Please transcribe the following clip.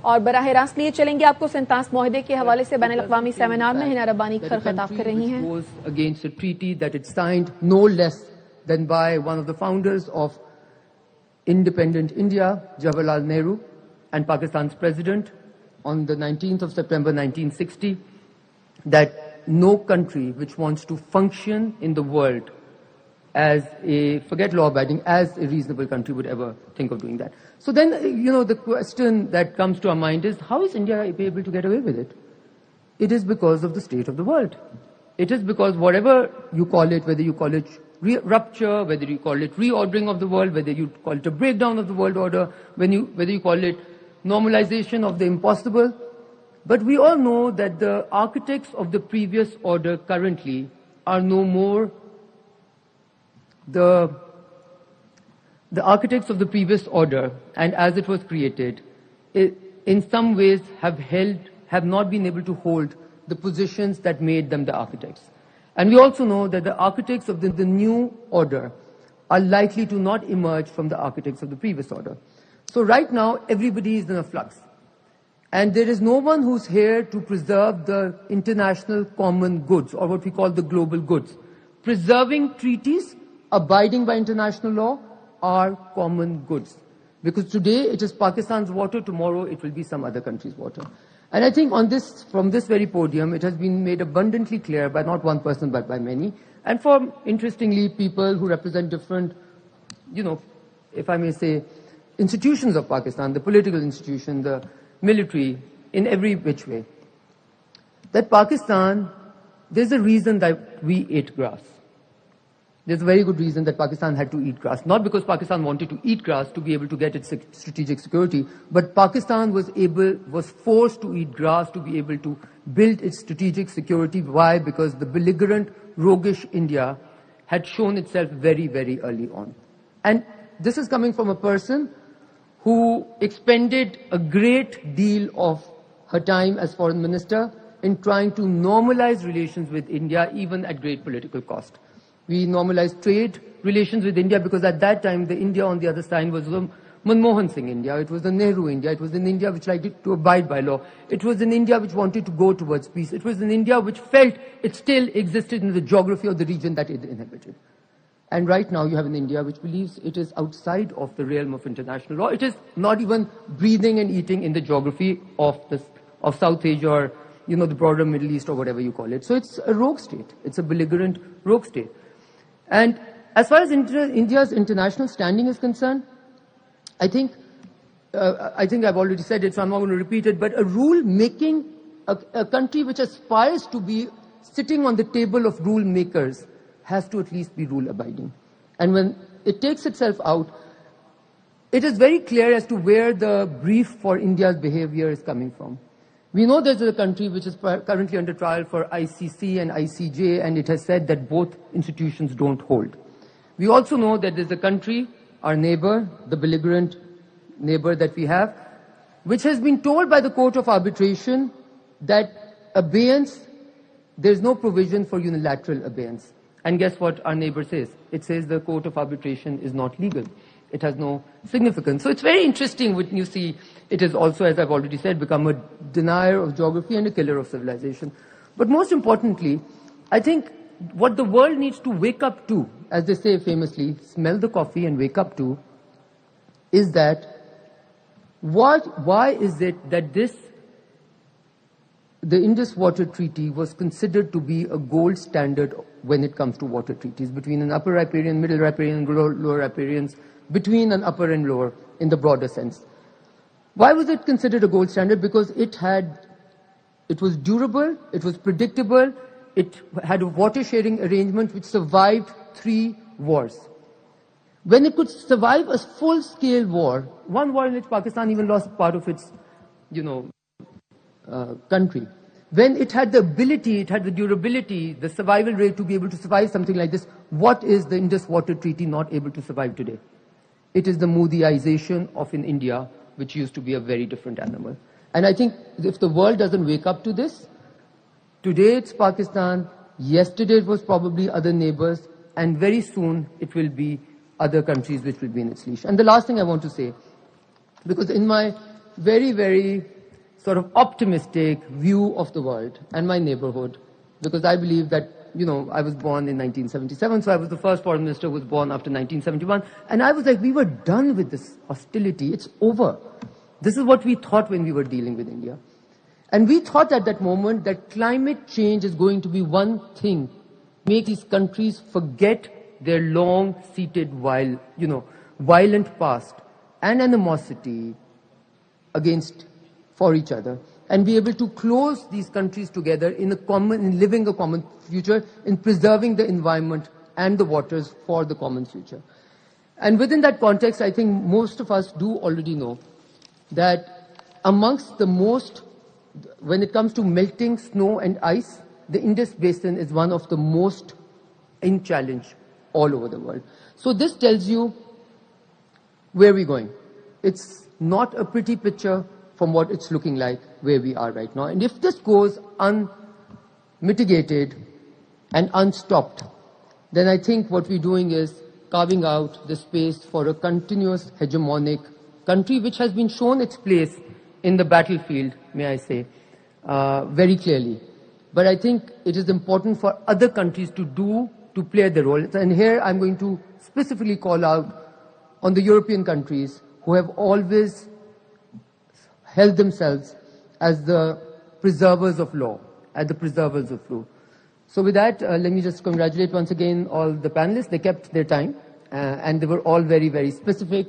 और बराह रास्त लिए चलेंगे आपको सेंतास मुआहदे के हवाले से बैनुल अक़वामी सेमिनार में हिना रब्बानी खर खिताब कर रही हैं. Against a treaty that it signed no less than by one of the founders of independent India, Jawaharlal Nehru, and Pakistan's president on the 19th of September 1960, that no country which wants to function in the world as a, forget law-abiding, as a reasonable country would ever think of doing that. So then, the question that comes to our mind is, how is India able to get away with it? It is because of the state of the world. It is because whatever you call it, whether you call it rupture, whether you call it reordering of the world, whether you call it a breakdown of the world order, whether you call it normalization of the impossible, but we all know that the architects of the previous order currently are no more the architects of the previous order, and as it was created, in some ways have not been able to hold the positions that made them the architects. And we also know that the architects of the new order are likely to not emerge from the architects of the previous order. So right now, everybody is in a flux. And there is no one who's here to preserve the international common goods, or what we call the global goods. Preserving treaties, abiding by international law, are common goods. Because today it is Pakistan's water, tomorrow it will be some other country's water. And I think from this very podium, it has been made abundantly clear by not one person but by many, and for, interestingly, people who represent different, if I may say, institutions of Pakistan, the political institution, the military, in every which way, that Pakistan, there's a reason that we ate grass. There's a very good reason that Pakistan had to eat grass. Not because Pakistan wanted to eat grass to be able to get its strategic security, but Pakistan was forced to eat grass to be able to build its strategic security. Why? Because the belligerent, roguish India had shown itself very, very early on. And this is coming from a person who expended a great deal of her time as foreign minister in trying to normalize relations with India, even at great political cost. We normalized trade relations with India because at that time the India on the other side was the Manmohan Singh India, it was the Nehru India, it was an India which liked to abide by law, it was an India which wanted to go towards peace, it was an India which felt it still existed in the geography of the region that it inhabited. And right now you have an India which believes it is outside of the realm of international law. It is not even breathing and eating in the geography of South Asia or the broader Middle East or whatever you call it. So it's a rogue state. It's a belligerent rogue state. And as far as India's international standing is concerned, I think I've already said it, so I'm not going to repeat it, but a rule making, a country which aspires to be sitting on the table of rule makers has to at least be rule abiding. And when it takes itself out, it is very clear as to where the brief for India's behavior is coming from. We know there's a country which is currently under trial for ICC and ICJ, and it has said that both institutions don't hold. We also know that there's a country, our neighbor, the belligerent neighbor that we have, which has been told by the Court of Arbitration that abeyance, there's no provision for unilateral abeyance. And guess what our neighbor says? It says the Court of Arbitration is not legal. It has no significance. So it's very interesting when you see it has also, as I've already said, become a denier of geography and a killer of civilization. But most importantly, I think what the world needs to wake up to, as they say famously, smell the coffee and wake up to, is that why is it that the Indus Water Treaty was considered to be a gold standard when it comes to water treaties between an upper riparian, middle riparian, lower riparians, between an upper and lower in the broader sense. Why was it considered a gold standard? Because it was durable, it was predictable, it had a water sharing arrangement which survived 3 wars. When it could survive a full-scale war, one war in which Pakistan even lost part of its, country, when it had the ability, it had the durability, the survival rate to be able to survive something like this, what is the Indus Water Treaty not able to survive today? It is the Modiization of an India which used to be a very different animal. And I think if the world doesn't wake up to this, today it's Pakistan, yesterday it was probably other neighbors, and very soon it will be other countries which will be in its leash. And the last thing I want to say, because in my very, very sort of optimistic view of the world and my neighborhood, because I believe that, I was born in 1977, so I was the first foreign minister who was born after 1971, and I was like, we were done with this hostility, it's over. This is what we thought when we were dealing with India. And we thought at that moment that climate change is going to be one thing, make these countries forget their long-seated, violent past and animosity for each other, and be able to close these countries together in living a common future, in preserving the environment and the waters for the common future. And within that context, I think most of us do already know that amongst the most, when it comes to melting snow and ice, the Indus Basin is one of the most in challenge all over the world. So this tells you where we're going. It's not a pretty picture from what it's looking like where we are right now. And if this goes unmitigated and unstopped, then I think what we're doing is carving out the space for a continuous hegemonic country which has been shown its place in the battlefield, may I say, very clearly. But I think it is important for other countries to play their role. And here I'm going to specifically call out on the European countries who have always held themselves as the preservers of law, as the preservers of law. So with that, let me just congratulate once again all the panelists. They kept their time, and they were all very, very specific